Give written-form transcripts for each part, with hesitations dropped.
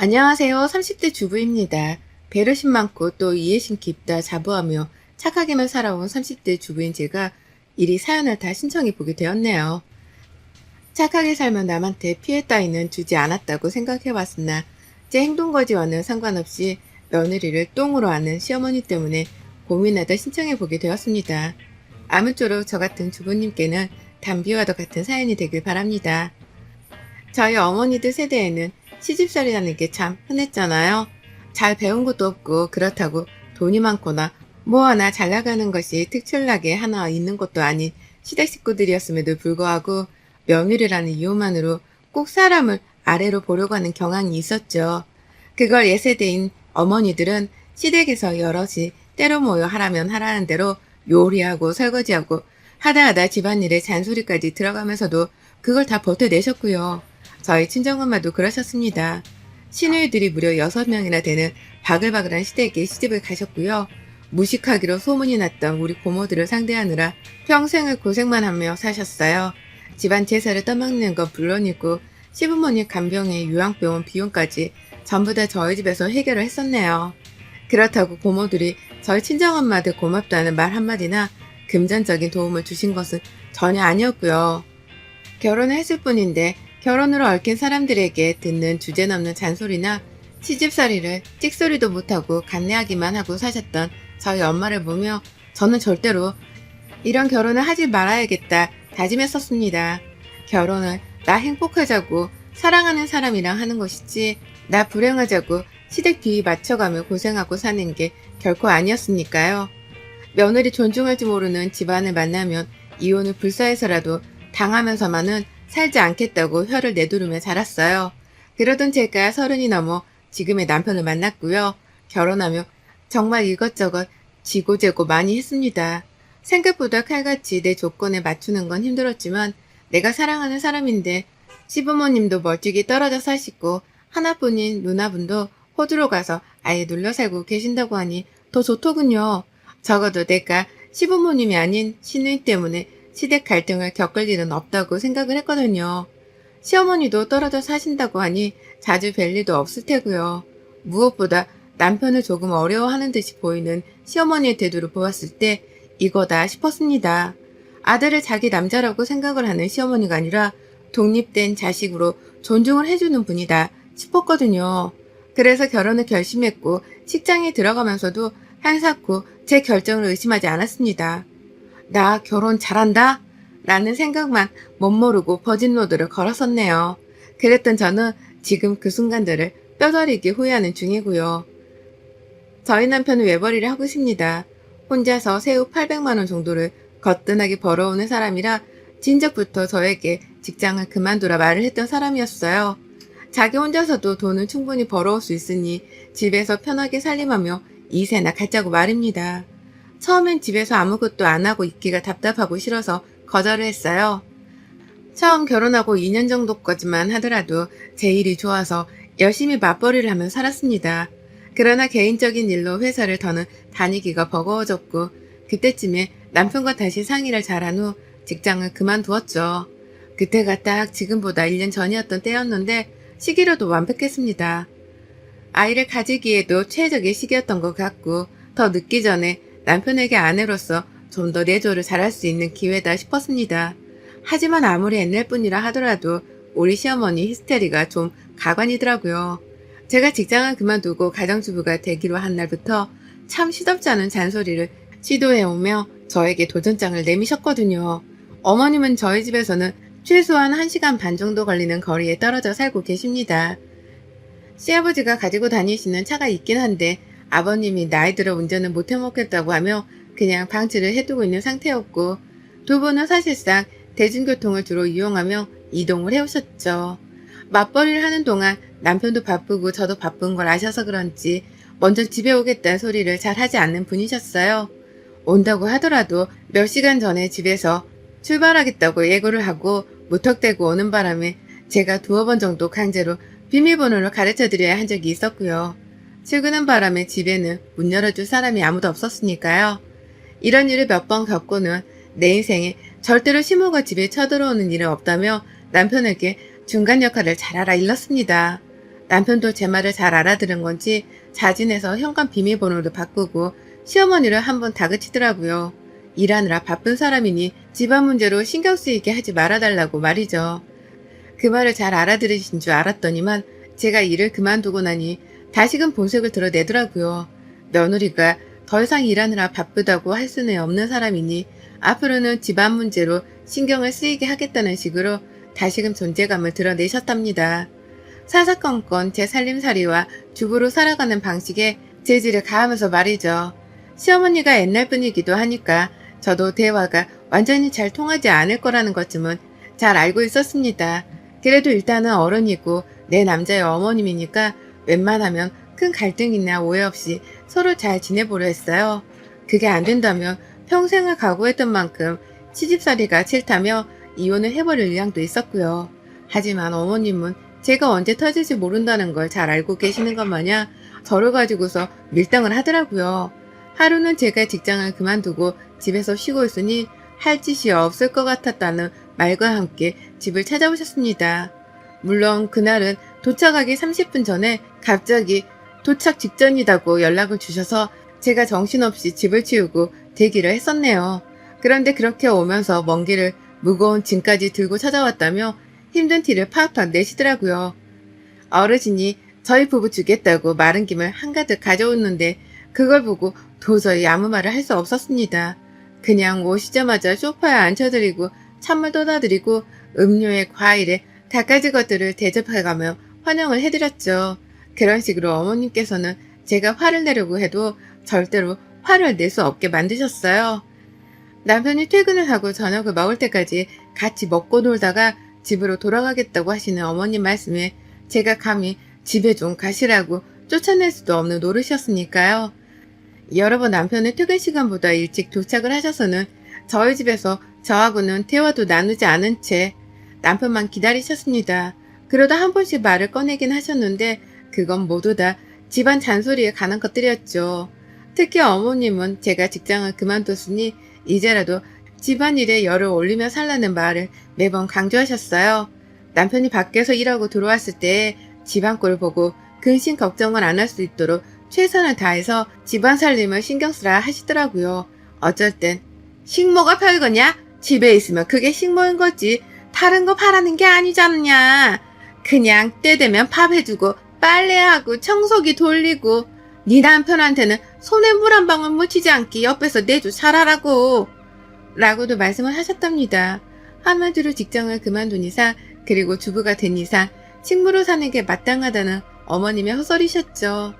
안녕하세요. 30대 주부입니다. 배려심 많고 또 이해심 깊다 자부하며 착하게만 살아온 30대 주부인 제가 이리 사연을 다 신청해 보게 되었네요. 착하게 살면 남한테 피해 따위는 주지 않았다고 생각해 왔으나 제 행동거지와는 상관없이 며느리를 똥으로 아는 시어머니 때문에 고민하다 신청해 보게 되었습니다. 아무쪼록 저 같은 주부님께는 담비와도 같은 사연이 되길 바랍니다. 저희 어머니들 세대에는 시집살이라는 게 참 흔했잖아요. 잘 배운 것도 없고 그렇다고 돈이 많거나 뭐 하나 잘 나가는 것이 특출나게 하나 있는 것도 아닌 시댁 식구들이었음에도 불구하고 며느리라는 이유만으로 꼭 사람을 아래로 보려고 하는 경향이 있었죠. 그걸 예세대인 어머니들은 시댁에서 여럿이 때로 모여 하라면 하라는 대로 요리하고 설거지하고 하다 집안일에 잔소리까지 들어가면서도 그걸 다 버텨내셨고요. 저희 친정엄마도 그러셨습니다. 시누이들이 무려 6명이나 되는 바글바글한 시댁에 시집을 가셨고요. 무식하기로 소문이 났던 우리 고모들을 상대하느라 평생을 고생만 하며 사셨어요. 집안 제사를 떠맡는 건 물론이고 시부모님 간병에 요양병원 비용까지 전부 다 저희 집에서 해결을 했었네요. 그렇다고 고모들이 저희 친정엄마한테 고맙다는 말 한마디나 금전적인 도움을 주신 것은 전혀 아니었고요. 결혼을 했을 뿐인데 결혼으로 얽힌 사람들에게 듣는 주제넘는 잔소리나 시집살이를 찍소리도 못하고 간내하기만 하고 사셨던 저희 엄마를 보며 저는 절대로 이런 결혼을 하지 말아야겠다 다짐했었습니다. 결혼을 나 행복하자고 사랑하는 사람이랑 하는 것이지 나 불행하자고 시댁 비위 맞춰가며 고생하고 사는 게 결코 아니었으니까요. 며느리 존중할지 모르는 집안을 만나면 이혼을 불사해서라도 당하면서만은 살지 않겠다고 혀를 내두르며 자랐어요. 그러던 제가 30이 넘어 지금의 남편을 만났고요. 결혼하며 정말 이것저것 지고재고 많이 했습니다. 생각보다 칼같이 내 조건에 맞추는 건 힘들었지만 내가 사랑하는 사람인데 시부모님도 멀찍이 떨어져 사시고 하나뿐인 누나분도 호주로 가서 아예 눌러 살고 계신다고 하니 더 좋더군요. 적어도 내가 시부모님이 아닌 시누이 때문에 시댁 갈등을 겪을 일은 없다고 생각을 했거든요. 시어머니도 떨어져 사신다고 하니 자주 뵐 일도 없을 테고요. 무엇보다 남편을 조금 어려워하는 듯이 보이는 시어머니의 태도를 보았을 때 이거다 싶었습니다. 아들을 자기 남자라고 생각을 하는 시어머니가 아니라 독립된 자식으로 존중을 해주는 분이다 싶었거든요. 그래서 결혼을 결심했고 직장에 들어가면서도 한사코 제 결정을 의심하지 않았습니다. 나 결혼 잘한다? 라는 생각만 멋모르고 버진로드를 걸었었네요. 그랬던 저는 지금 그 순간들을 뼈저리게 후회하는 중이고요. 저희 남편은 외벌이를 하고 있습니다. 혼자서 세후 800만원 정도를 거뜬하게 벌어오는 사람이라 진작부터 저에게 직장을 그만두라 말을 했던 사람이었어요. 자기 혼자서도 돈을 충분히 벌어올 수 있으니 집에서 편하게 살림하며 이세나 갖자고 말입니다. 처음엔 집에서 아무것도 안 하고 있기가 답답하고 싫어서 거절을 했어요. 처음 결혼하고 2년 정도까지만 하더라도 제 일이 좋아서 열심히 맞벌이를 하며 살았습니다. 그러나 개인적인 일로 회사를 더는 다니기가 버거워졌고 그때쯤에 남편과 다시 상의를 잘한 후 직장을 그만두었죠. 그때가 딱 지금보다 1년 전이었던 때였는데 시기로도 완벽했습니다. 아이를 가지기에도 최적의 시기였던 것 같고 더 늦기 전에 남편에게 아내로서 좀 더 내조를 잘할 수 있는 기회다 싶었습니다. 하지만 아무리 옛날뿐이라 하더라도 우리 시어머니 히스테리가 좀 가관이더라고요. 제가 직장을 그만두고 가정주부가 되기로 한 날부터 참 시덥지 않은 잔소리를 시도해오며 저에게 도전장을 내미셨거든요. 어머님은 저희 집에서는 최소한 1시간 반 정도 걸리는 거리에 떨어져 살고 계십니다. 시아버지가 가지고 다니시는 차가 있긴 한데 아버님이 나이 들어 운전을 못 해먹겠다고 하며 그냥 방치를 해두고 있는 상태였고 두 분은 사실상 대중교통을 주로 이용하며 이동을 해오셨죠. 맞벌이를 하는 동안 남편도 바쁘고 저도 바쁜 걸 아셔서 그런지 먼저 집에 오겠다는 소리를 잘 하지 않는 분이셨어요. 온다고 하더라도 몇 시간 전에 집에서 출발하겠다고 예고를 하고 무턱대고 오는 바람에 제가 2번 정도 강제로 비밀번호를 가르쳐드려야 한 적이 있었고요. 출근한 바람에 집에는 문 열어줄 사람이 아무도 없었으니까요. 이런 일을 몇 번 겪고는 내 인생에 절대로 시모가 집에 쳐들어오는 일은 없다며 남편에게 중간 역할을 잘 알아 일렀습니다. 남편도 제 말을 잘 알아들은 건지 자진해서 현관 비밀번호를 바꾸고 시어머니를 한번 다그치더라고요. 일하느라 바쁜 사람이니 집안 문제로 신경 쓰이게 하지 말아달라고 말이죠. 그 말을 잘 알아들으신 줄 알았더니만 제가 일을 그만두고 나니 다시금 본색을 드러내더라고요. 며느리가 더 이상 일하느라 바쁘다고 할 수는 없는 사람이니 앞으로는 집안 문제로 신경을 쓰이게 하겠다는 식으로 다시금 존재감을 드러내셨답니다. 사사건건 제 살림살이와 주부로 살아가는 방식에 재질을 가하면서 말이죠. 시어머니가 옛날 분이기도 하니까 저도 대화가 완전히 잘 통하지 않을 거라는 것쯤은 잘 알고 있었습니다. 그래도 일단은 어른이고 내 남자의 어머님이니까 웬만하면 큰 갈등이나 오해 없이 서로 잘 지내보려 했어요. 그게 안 된다면 평생을 각오했던 만큼 시집살이가 싫다며 이혼을 해버릴 의향도 있었고요. 하지만 어머님은 제가 언제 터질지 모른다는 걸 잘 알고 계시는 것 마냥 저를 가지고서 밀당을 하더라고요. 하루는 제가 직장을 그만두고 집에서 쉬고 있으니 할 짓이 없을 것 같았다는 말과 함께 집을 찾아오셨습니다. 물론 그날은 도착하기 30분 전에 갑자기 도착 직전이라고 연락을 주셔서 제가 정신없이 집을 치우고 대기를 했었네요. 그런데 그렇게 오면서 먼 길을 무거운 짐까지 들고 찾아왔다며 힘든 티를 팍팍 내시더라고요. 어르신이 저희 부부 주겠다고 마른 김을 한가득 가져오는데 그걸 보고 도저히 아무 말을 할 수 없었습니다. 그냥 오시자마자 소파에 앉혀드리고 찬물 떠다드리고 음료에 과일에 갖가지 것들을 대접해가며 환영을 해드렸죠. 그런 식으로 어머님께서는 제가 화를 내려고 해도 절대로 화를 낼 수 없게 만드셨어요. 남편이 퇴근을 하고 저녁을 먹을 때까지 같이 먹고 놀다가 집으로 돌아가겠다고 하시는 어머님 말씀에 제가 감히 집에 좀 가시라고 쫓아낼 수도 없는 노릇이었으니까요. 여러 번 남편의 퇴근 시간보다 일찍 도착을 하셔서는 저희 집에서 저하고는 대화도 나누지 않은 채 남편만 기다리셨습니다. 그러다 한 번씩 말을 꺼내긴 하셨는데 그건 모두 다 집안 잔소리에 관한 것들이었죠. 특히 어머님은 제가 직장을 그만뒀으니 이제라도 집안일에 열을 올리며 살라는 말을 매번 강조하셨어요. 남편이 밖에서 일하고 들어왔을 때 집안 꼴을 보고 근심 걱정을 안 할 수 있도록 최선을 다해서 집안 살림을 신경 쓰라 하시더라고요. 어쩔 땐 식모가 별거냐? 집에 있으면 그게 식모인 거지. 다른 거 바라는 게 아니잖냐. 그냥 때 되면 밥 해주고 빨래하고 청소기 돌리고 네 남편한테는 손에 물 한 방울 묻히지 않게 옆에서 내주 살아라고 라고도 말씀을 하셨답니다. 한마디로 직장을 그만둔 이상 그리고 주부가 된 이상 식모로 사는 게 마땅하다는 어머님의 헛소리셨죠.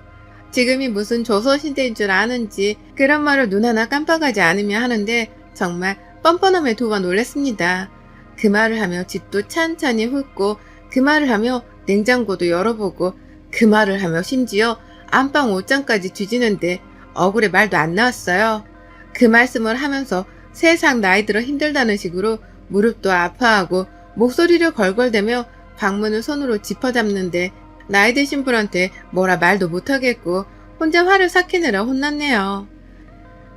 지금이 무슨 조선시대인 줄 아는지 그런 말을 눈 하나 깜빡하지 않으며 하는데 정말 뻔뻔함에 두 번 놀랐습니다. 그 말을 하며 집도 찬찬히 훑고 그 말을 하며 냉장고도 열어보고 그 말을 하며 심지어 안방 옷장까지 뒤지는데 억울해 말도 안 나왔어요. 그 말씀을 하면서 세상 나이 들어 힘들다는 식으로 무릎도 아파하고 목소리를 걸걸대며 방문을 손으로 짚어잡는데 나이 드신 분한테 뭐라 말도 못하겠고 혼자 화를 삭히느라 혼났네요.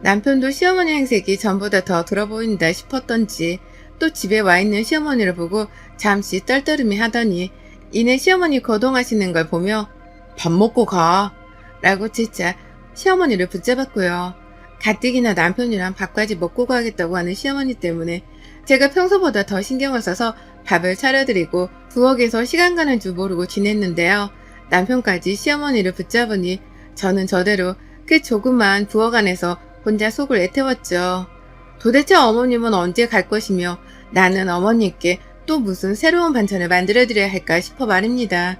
남편도 시어머니 행색이 전보다 더 들어 보인다 싶었던지 또 집에 와 있는 시어머니를 보고 잠시 떨떠름해 하더니 이내 시어머니 거동하시는 걸 보며 밥 먹고 가 라고 진짜 시어머니를 붙잡았고요. 가뜩이나 남편이랑 밥까지 먹고 가겠다고 하는 시어머니 때문에 제가 평소보다 더 신경을 써서 밥을 차려드리고 부엌에서 시간 가는 줄 모르고 지냈는데요. 남편까지 시어머니를 붙잡으니 저는 저대로 그 조그만 부엌 안에서 혼자 속을 애태웠죠. 도대체 어머님은 언제 갈 것이며 나는 어머니께 또 무슨 새로운 반찬을 만들어드려야 할까 싶어 말입니다.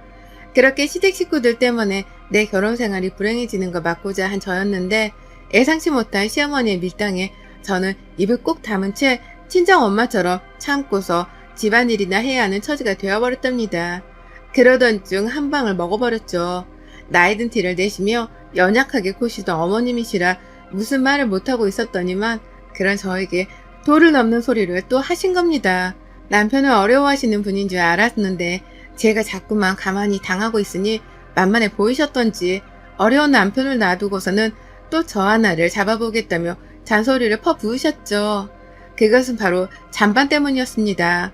그렇게 시댁 식구들 때문에 내 결혼 생활이 불행해지는 걸 막고자 한 저였는데 예상치 못한 시어머니의 밀당에 저는 입을 꼭 다문 채 친정 엄마처럼 참고서 집안일이나 해야 하는 처지가 되어버렸답니다. 그러던 중 한 방을 먹어버렸죠. 나이든 티를 내시며 연약하게 고시던 어머님이시라 무슨 말을 못하고 있었더니만 그런 저에게 도를 넘는 소리를 또 하신 겁니다. 남편을 어려워하시는 분인 줄 알았는데 제가 자꾸만 가만히 당하고 있으니 만만해 보이셨던지 어려운 남편을 놔두고서는 또 저 하나를 잡아보겠다며 잔소리를 퍼부으셨죠. 그것은 바로 잔반 때문이었습니다.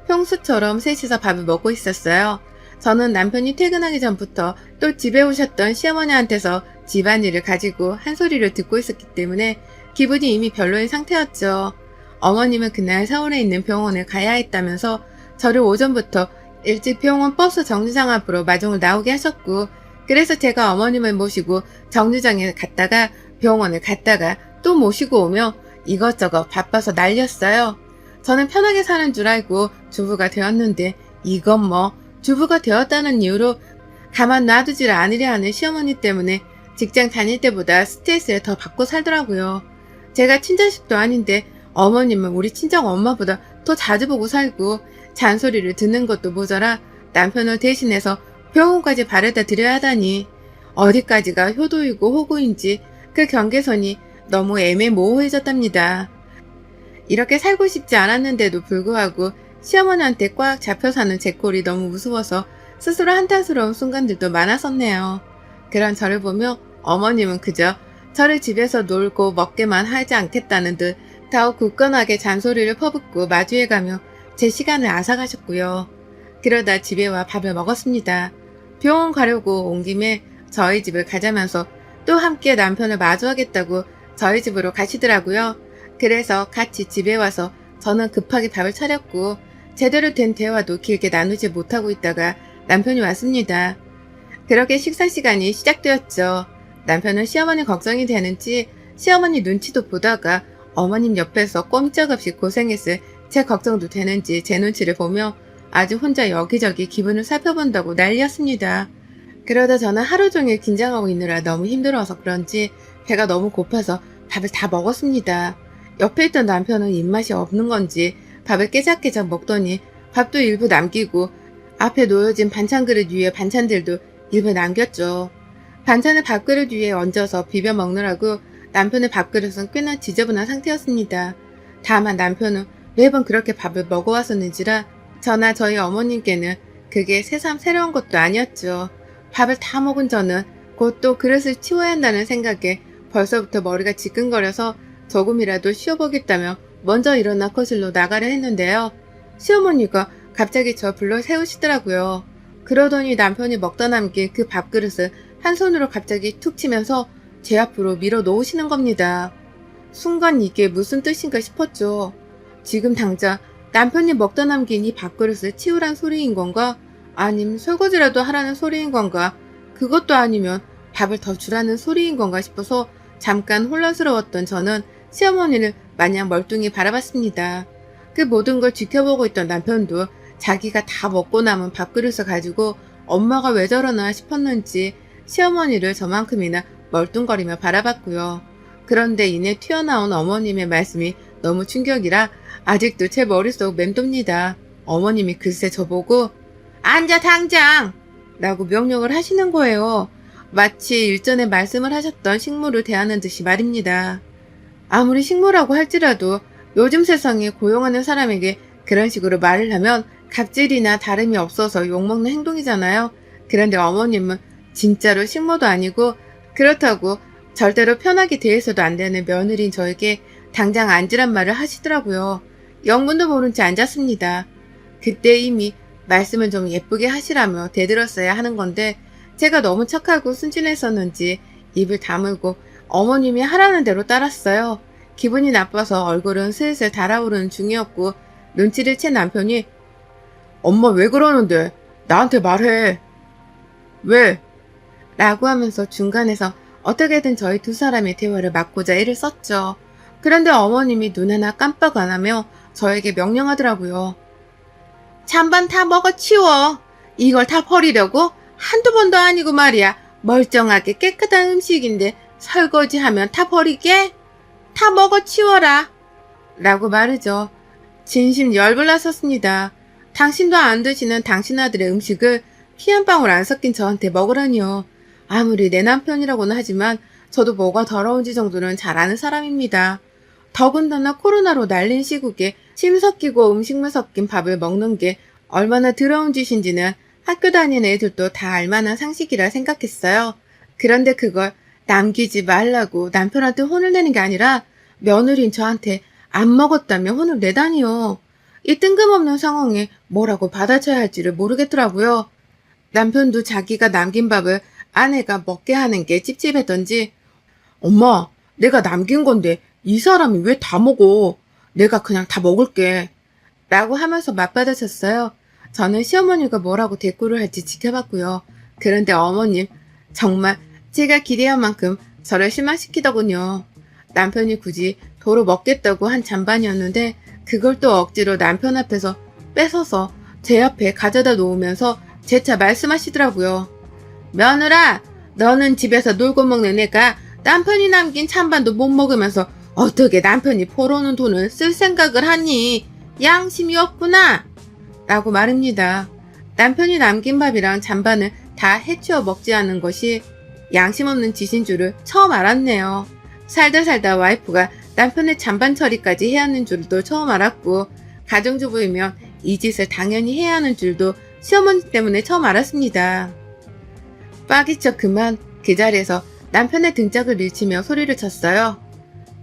평소처럼 셋이서 밥을 먹고 있었어요. 저는 남편이 퇴근하기 전부터 또 집에 오셨던 시어머니한테서 집안일을 가지고 한 소리를 듣고 있었기 때문에 기분이 이미 별로인 상태였죠. 어머님은 그날 서울에 있는 병원에 가야 했다면서 저를 오전부터 일찍 병원 버스 정류장 앞으로 마중을 나오게 하셨고, 그래서 제가 어머님을 모시고 정류장에 갔다가 병원을 갔다가 또 모시고 오며 이것저것 바빠서 난리였어요. 저는 편하게 사는 줄 알고 주부가 되었는데 이건 뭐 주부가 되었다는 이유로 가만 놔두질 않으려 하는 시어머니 때문에 직장 다닐 때보다 스트레스를 더 받고 살더라고요. 제가 친자식도 아닌데 어머님은 우리 친정 엄마보다 더 자주 보고 살고 잔소리를 듣는 것도 모자라 남편을 대신해서 병원까지 바래다 드려야 하다니 어디까지가 효도이고 호구인지 그 경계선이 너무 애매모호해졌답니다. 이렇게 살고 싶지 않았는데도 불구하고 시어머니한테 꽉 잡혀 사는 제 꼴이 너무 우스워서 스스로 한탄스러운 순간들도 많았었네요. 그런 저를 보며 어머님은 그저 저를 집에서 놀고 먹게만 하지 않겠다는 듯 더욱 굳건하게 잔소리를 퍼붓고 마주해가며 제 시간을 앗아가셨고요. 그러다 집에 와 밥을 먹었습니다. 병원 가려고 온 김에 저희 집을 가자면서 또 함께 남편을 마주하겠다고 저희 집으로 가시더라고요. 그래서 같이 집에 와서 저는 급하게 밥을 차렸고 제대로 된 대화도 길게 나누지 못하고 있다가 남편이 왔습니다. 그렇게 식사 시간이 시작되었죠. 남편은 시어머니 걱정이 되는지 시어머니 눈치도 보다가 어머님 옆에서 꼼짝없이 고생했을 제 걱정도 되는지 제 눈치를 보며 아주 혼자 여기저기 기분을 살펴본다고 난리였습니다. 그러다 저는 하루 종일 긴장하고 있느라 너무 힘들어서 그런지 배가 너무 고파서 밥을 다 먹었습니다. 옆에 있던 남편은 입맛이 없는 건지 밥을 깨작깨작 먹더니 밥도 일부 남기고 앞에 놓여진 반찬 그릇 위에 반찬들도 일부 남겼죠. 반찬을 밥그릇 위에 얹어서 비벼 먹느라고 남편의 밥그릇은 꽤나 지저분한 상태였습니다. 다만 남편은 매번 그렇게 밥을 먹어왔었는지라 저나 저희 어머님께는 그게 새삼 새로운 것도 아니었죠. 밥을 다 먹은 저는 곧 또 그릇을 치워야 한다는 생각에 벌써부터 머리가 지끈거려서 조금이라도 쉬어보겠다며 먼저 일어나 거실로 나가려 했는데요. 시어머니가 갑자기 저 불러 세우시더라고요. 그러더니 남편이 먹다 남긴 그 밥그릇을 한 손으로 갑자기 툭 치면서 제 앞으로 밀어 놓으시는 겁니다. 순간 이게 무슨 뜻인가 싶었죠. 지금 당장 남편이 먹다 남긴 이 밥그릇을 치우란 소리인 건가? 아님 설거지라도 하라는 소리인 건가? 그것도 아니면 밥을 더 주라는 소리인 건가 싶어서 잠깐 혼란스러웠던 저는 시어머니를 마냥 멀뚱히 바라봤습니다. 그 모든 걸 지켜보고 있던 남편도 자기가 다 먹고 남은 밥그릇을 가지고 엄마가 왜 저러나 싶었는지 시어머니를 저만큼이나 멀뚱거리며 바라봤고요. 그런데 이내 튀어나온 어머님의 말씀이 너무 충격이라 아직도 제 머릿속 맴돕니다. 어머님이 글쎄 저보고 앉아 당장! 라고 명령을 하시는 거예요. 마치 일전에 말씀을 하셨던 식물을 대하는 듯이 말입니다. 아무리 식물이라고 할지라도 요즘 세상에 고용하는 사람에게 그런 식으로 말을 하면 갑질이나 다름이 없어서 욕먹는 행동이잖아요. 그런데 어머님은 진짜로 식모도 아니고 그렇다고 절대로 편하게 대해서도 안 되는 며느리인 저에게 당장 앉으란 말을 하시더라고요. 영문도 모른 채 앉았습니다. 그때 이미 말씀을 좀 예쁘게 하시라며 대들었어야 하는 건데 제가 너무 착하고 순진했었는지 입을 다물고 어머님이 하라는 대로 따랐어요. 기분이 나빠서 얼굴은 슬슬 달아오르는 중이었고 눈치를 챈 남편이 엄마 왜 그러는데? 나한테 말해. 왜? 라고 하면서 중간에서 어떻게든 저희 두 사람의 대화를 막고자 애를 썼죠. 그런데 어머님이 눈 하나 깜빡 안 하며 저에게 명령하더라고요. 찬반 다 먹어 치워. 이걸 다 버리려고? 한두 번도 아니고 말이야. 멀쩡하게 깨끗한 음식인데 설거지하면 다 버리게? 다 먹어 치워라. 라고 말이죠. 진심 열불났었습니다. 당신도 안 드시는 당신 아들의 음식을 피 한 방울 안 섞인 저한테 먹으라니요. 아무리 내 남편이라고는 하지만 저도 뭐가 더러운지 정도는 잘 아는 사람입니다. 더군다나 코로나로 날린 시국에 침 섞이고 음식물 섞인 밥을 먹는 게 얼마나 더러운 짓인지는 학교 다니는 애들도 다 알만한 상식이라 생각했어요. 그런데 그걸 남기지 말라고 남편한테 혼을 내는 게 아니라 며느리인 저한테 안 먹었다며 혼을 내다니요. 이 뜬금없는 상황에 뭐라고 받아쳐야 할지를 모르겠더라고요. 남편도 자기가 남긴 밥을 아내가 먹게 하는 게 찝찝했던지 엄마, 내가 남긴 건데 이 사람이 왜 다 먹어? 내가 그냥 다 먹을게. 라고 하면서 맞받아쳤어요. 저는 시어머니가 뭐라고 대꾸를 할지 지켜봤고요. 그런데 어머님, 정말 제가 기대한 만큼 저를 실망시키더군요. 남편이 굳이 도로 먹겠다고 한 잔반이었는데 그걸 또 억지로 남편 앞에서 뺏어서 제 앞에 가져다 놓으면서 재차 말씀하시더라고요. 며느라, 너는 집에서 놀고 먹는 애가 남편이 남긴 찬반도 못 먹으면서 어떻게 남편이 벌어오는 돈을 쓸 생각을 하니? 양심이 없구나! 라고 말합니다. 남편이 남긴 밥이랑 잔반을 다 해치워 먹지 않은 것이 양심 없는 짓인 줄을 처음 알았네요. 살다 살다 와이프가 남편의 잔반 처리까지 해야 하는 줄도 처음 알았고, 가정주부이면 이 짓을 당연히 해야 하는 줄도 시어머니 때문에 처음 알았습니다. 빠기쳐 그만 그 자리에서 남편의 등짝을 밀치며 소리를 쳤어요.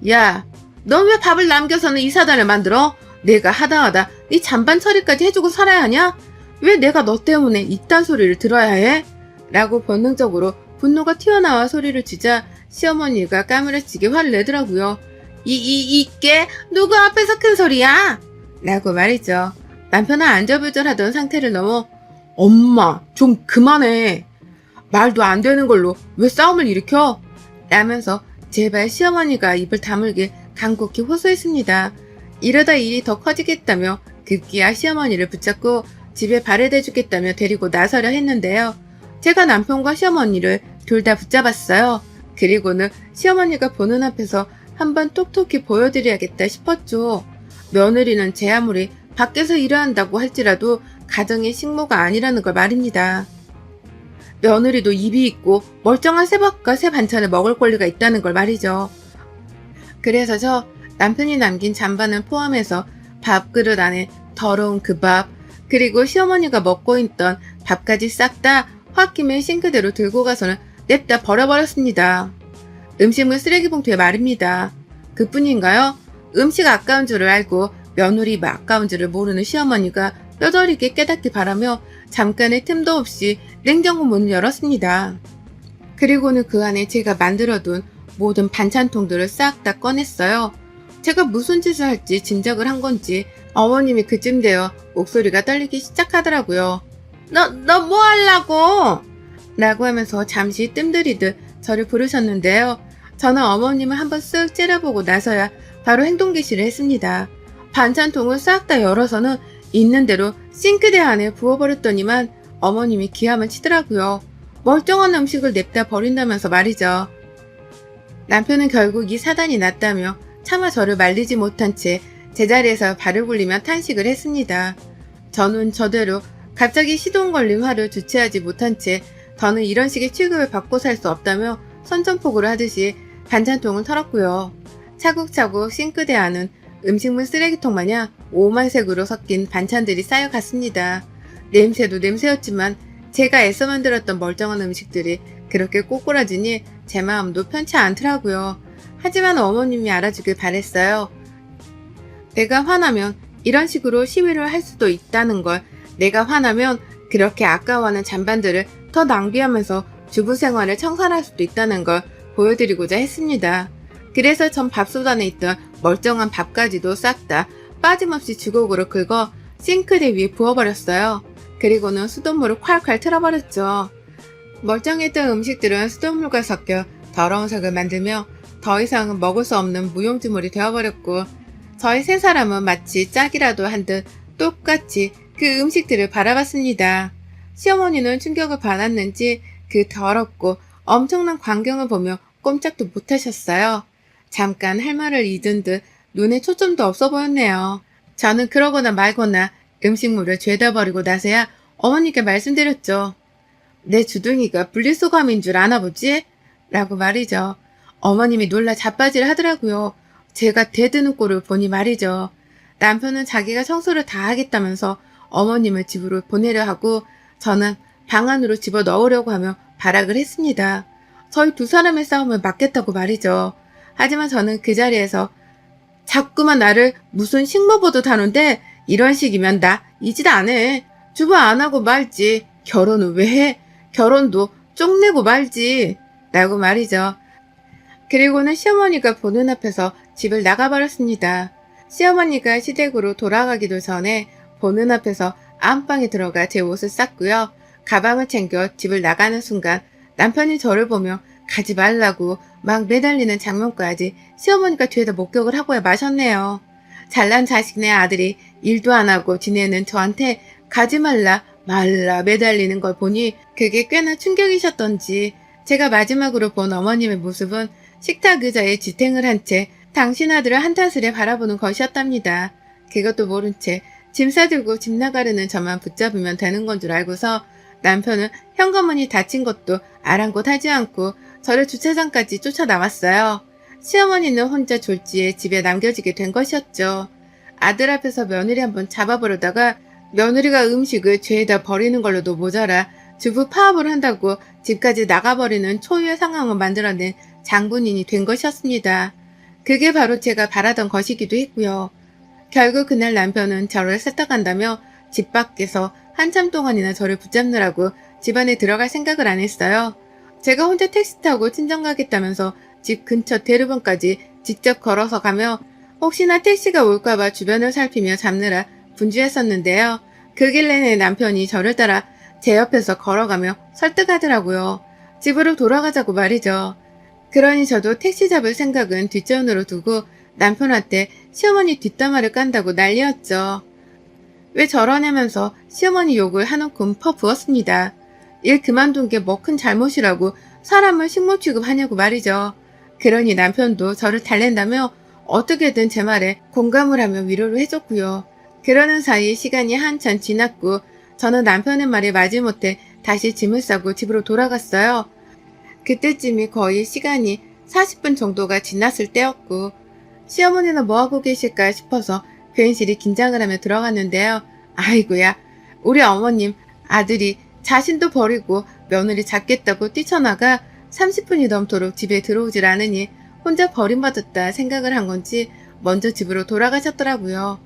야, 넌 왜 밥을 남겨서는 이 사단을 만들어? 내가 하다 네 잔반 처리까지 해주고 살아야 하냐? 왜 내가 너 때문에 이딴 소리를 들어야 해? 라고 본능적으로 분노가 튀어나와 소리를 치자 시어머니가 까무러치게 화를 내더라고요. 이게 누구 앞에서 큰 소리야? 라고 말이죠. 남편은 안절부절하던 상태를 넘어 엄마 좀 그만해. 말도 안 되는 걸로 왜 싸움을 일으켜? 라면서 제발 시어머니가 입을 다물길 간곡히 호소했습니다. 이러다 일이 더 커지겠다며 급기야 시어머니를 붙잡고 집에 발을 주겠다며 데리고 나서려 했는데요. 제가 남편과 시어머니를 둘 다 붙잡았어요. 그리고는 시어머니가 보는 앞에서 한번 똑똑히 보여드려야겠다 싶었죠. 며느리는 제 아무리 밖에서 일을 한다고 할지라도 가정의 식모가 아니라는 걸 말입니다. 며느리도 입이 있고 멀쩡한 새밥과 새 반찬을 먹을 권리가 있다는 걸 말이죠. 그래서 저 남편이 남긴 잔반을 포함해서 밥그릇 안에 더러운 그 밥, 그리고 시어머니가 먹고 있던 밥까지 싹 다 홧김에 싱크대로 들고 가서는 냅다 버려버렸습니다. 음식물 쓰레기 봉투에 말입니다. 그뿐인가요? 음식 아까운 줄을 알고 며느리 아까운 줄을 모르는 시어머니가 뼈저리게 깨닫기 바라며 잠깐의 틈도 없이 냉장고 문을 열었습니다. 그리고는 그 안에 제가 만들어둔 모든 반찬통들을 싹 다 꺼냈어요. 제가 무슨 짓을 할지 짐작을 한 건지 어머님이 그쯤 되어 목소리가 떨리기 시작하더라고요. 너 뭐 하려고? 라고 하면서 잠시 뜸들이듯 저를 부르셨는데요. 저는 어머님을 한번 쓱 째려보고 나서야 바로 행동 개시를 했습니다. 반찬통을 싹 다 열어서는 있는 대로 싱크대 안에 부어버렸더니만 어머님이 기함을 치더라고요. 멀쩡한 음식을 냅다 버린다면서 말이죠. 남편은 결국 이 사단이 났다며 차마 저를 말리지 못한 채 제자리에서 발을 굴리며 탄식을 했습니다. 저는 저대로 갑자기 시동 걸린 화를 주체하지 못한 채 더는 이런 식의 취급을 받고 살 수 없다며 선전포고를 하듯이 반찬통을 털었고요. 차곡차곡 싱크대 안은 음식물 쓰레기통 마냥 오만색으로 섞인 반찬들이 쌓여갔습니다. 냄새도 냄새였지만 제가 애써 만들었던 멀쩡한 음식들이 그렇게 꼬꾸라지니 제 마음도 편치 않더라고요. 하지만 어머님이 알아주길 바랬어요. 내가 화나면 이런 식으로 시위를 할 수도 있다는 걸, 내가 화나면 그렇게 아까워하는 잔반들을 더 낭비하면서 주부 생활을 청산할 수도 있다는 걸 보여드리고자 했습니다. 그래서 전 밥솥 안에 있던 멀쩡한 밥까지도 싹 다 빠짐없이 주걱으로 긁어 싱크대 위에 부어버렸어요. 그리고는 수돗물을 콸콸 틀어버렸죠. 멀쩡했던 음식들은 수돗물과 섞여 더러운 색을 만들며 더 이상은 먹을 수 없는 무용지물이 되어버렸고, 저희 세 사람은 마치 짝이라도 한 듯 똑같이 그 음식들을 바라봤습니다. 시어머니는 충격을 받았는지 그 더럽고 엄청난 광경을 보며 꼼짝도 못하셨어요. 잠깐 할 말을 잊은 듯 눈에 초점도 없어 보였네요. 저는 그러거나 말거나 음식물을 죄다 버리고 나서야 어머니께 말씀드렸죠. 내 주둥이가 분리수거함인 줄 아나 보지? 라고 말이죠. 어머님이 놀라 자빠질 하더라고요. 제가 대드는 꼴을 보니 말이죠. 남편은 자기가 청소를 다 하겠다면서 어머님을 집으로 보내려 하고 저는 방 안으로 집어 넣으려고 하며 발악을 했습니다. 저희 두 사람의 싸움을 막겠다고 말이죠. 하지만 저는 그 자리에서 자꾸만 나를 무슨 식모보듯 하는데 이런 식이면 나 이 짓 안 해. 주부 안 하고 말지. 결혼은 왜 해? 결혼도 쪽내고 말지. 라고 말이죠. 그리고는 시어머니가 보는 앞에서 집을 나가버렸습니다. 시어머니가 시댁으로 돌아가기도 전에 보는 앞에서 안방에 들어가 제 옷을 쌌고요. 가방을 챙겨 집을 나가는 순간 남편이 저를 보며 가지 말라고 막 매달리는 장면까지 시어머니가 뒤에다 목격을 하고야 마셨네요. 잘난 자식네 아들이 일도 안 하고 지내는 저한테 가지 말라 매달리는 걸 보니 그게 꽤나 충격이셨던지 제가 마지막으로 본 어머님의 모습은 식탁 의자에 지탱을 한 채 당신 아들을 한탄스레 바라보는 것이었답니다. 그것도 모른 채 짐 싸들고 집 나가려는 저만 붙잡으면 되는 건 줄 알고서 남편은 현관문이 닫힌 것도 아랑곳하지 않고 저를 주차장까지 쫓아나왔어요. 시어머니는 혼자 졸지에 집에 남겨지게 된 것이었죠. 아들 앞에서 며느리 한번 잡아보려다가 며느리가 음식을 죄에다 버리는 걸로도 모자라 주부 파업을 한다고 집까지 나가버리는 초유의 상황을 만들어낸 장본인이 된 것이었습니다. 그게 바로 제가 바라던 것이기도 했고요. 결국 그날 남편은 저를 세탁한다며 집 밖에서 한참 동안이나 저를 붙잡느라고 집 안에 들어갈 생각을 안 했어요. 제가 혼자 택시 타고 친정 가겠다면서 집 근처 대로변까지 직접 걸어서 가며 혹시나 택시가 올까봐 주변을 살피며 잡느라 분주했었는데요. 그 길 내내 남편이 저를 따라 제 옆에서 걸어가며 설득하더라고요. 집으로 돌아가자고 말이죠. 그러니 저도 택시 잡을 생각은 뒷전으로 두고 남편한테 시어머니 뒷담화를 깐다고 난리였죠. 왜 저러냐면서 시어머니 욕을 한 움큼 퍼부었습니다. 일 그만둔 게 뭐 큰 잘못이라고 사람을 식모 취급하냐고 말이죠. 그러니 남편도 저를 달랜다며 어떻게든 제 말에 공감을 하며 위로를 해줬고요. 그러는 사이 시간이 한참 지났고 저는 남편의 말에 마지못해 다시 짐을 싸고 집으로 돌아갔어요. 그때쯤이 거의 시간이 40분 정도가 지났을 때였고 시어머니는 뭐하고 계실까 싶어서 괜시리 긴장을 하며 들어갔는데요. 아이고야, 우리 어머님 아들이 자신도 버리고 며느리 잡겠다고 뛰쳐나가 30분이 넘도록 집에 들어오질 않으니 혼자 버림받았다 생각을 한 건지 먼저 집으로 돌아가셨더라고요.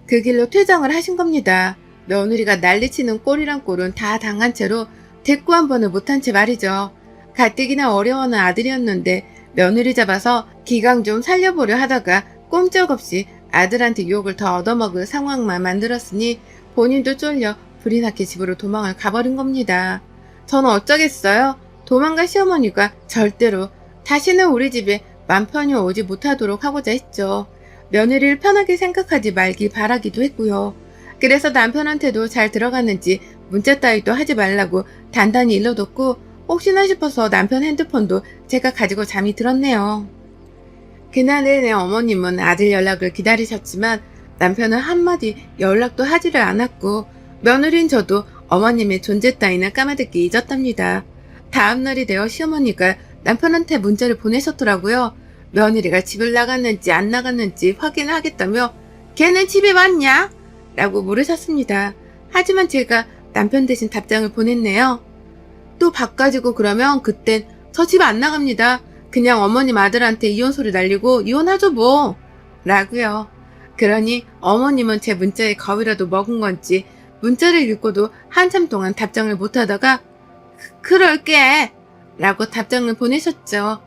그 길로 퇴장을 하신 겁니다. 며느리가 난리치는 꼴이란 꼴은 다 당한 채로 대꾸 한 번을 못한 채 말이죠. 가뜩이나 어려워하는 아들이었는데 며느리 잡아서 기강 좀 살려보려 하다가 꼼짝없이 아들한테 욕을 더 얻어먹을 상황만 만들었으니 본인도 쫄려 불이 나게 집으로 도망을 가버린 겁니다. 저는 어쩌겠어요? 도망갈 시어머니가 절대로 다시는 우리 집에 맘 편히 오지 못하도록 하고자 했죠. 며느리를 편하게 생각하지 말기 바라기도 했고요. 그래서 남편한테도 잘 들어갔는지 문자 따위도 하지 말라고 단단히 일러뒀고 혹시나 싶어서 남편 핸드폰도 제가 가지고 잠이 들었네요. 그날 내내 어머님은 아들 연락을 기다리셨지만 남편은 한마디 연락도 하지를 않았고 며느리인 저도 어머님의 존재 따위는 까마득히 잊었답니다. 다음날이 되어 시어머니가 남편한테 문자를 보내셨더라고요. 며느리가 집을 나갔는지 안 나갔는지 확인하겠다며 걔는 집에 왔냐? 라고 물으셨습니다. 하지만 제가 남편 대신 답장을 보냈네요. 또 바꿔지고 그러면 그땐 저 집 안 나갑니다. 그냥 어머님 아들한테 이혼 소리 날리고 이혼하죠 뭐. 라고요. 그러니 어머님은 제 문자에 겁이라도 먹은 건지 문자를 읽고도 한참 동안 답장을 못하다가 그럴게 라고 답장을 보내셨죠.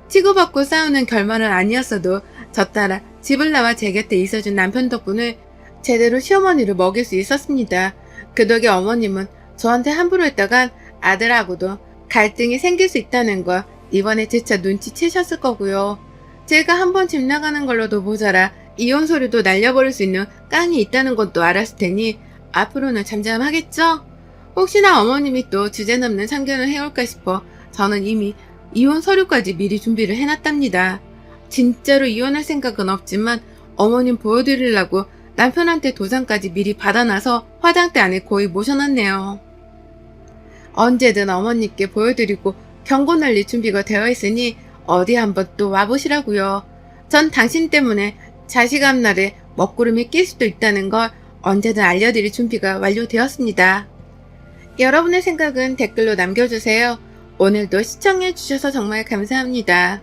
치고받고 싸우는 결말은 아니었어도 저 따라 집을 나와 제 곁에 있어준 남편 덕분에 제대로 시어머니를 먹일 수 있었습니다. 그 덕에 어머님은 저한테 함부로 했다간 아들하고도 갈등이 생길 수 있다는 거 이번에 재차 눈치채셨을 거고요. 제가 한번 집 나가는 걸로도 모자라 이혼 소리도 날려버릴 수 있는 깡이 있다는 것도 알았을 테니 앞으로는 잠잠하겠죠? 혹시나 어머님이 또 주제넘는 참견을 해올까 싶어 저는 이미 이혼 서류까지 미리 준비를 해놨답니다. 진짜로 이혼할 생각은 없지만 어머님 보여드리려고 남편한테 도장까지 미리 받아놔서 화장대 안에 거의 모셔놨네요. 언제든 어머님께 보여드리고 경고 날릴 준비가 되어 있으니 어디 한번 또 와보시라고요. 전 당신 때문에 자식 앞날에 먹구름이 낄 수도 있다는 걸 언제든 알려드릴 준비가 완료되었습니다. 여러분의 생각은 댓글로 남겨주세요. 오늘도 시청해주셔서 정말 감사합니다.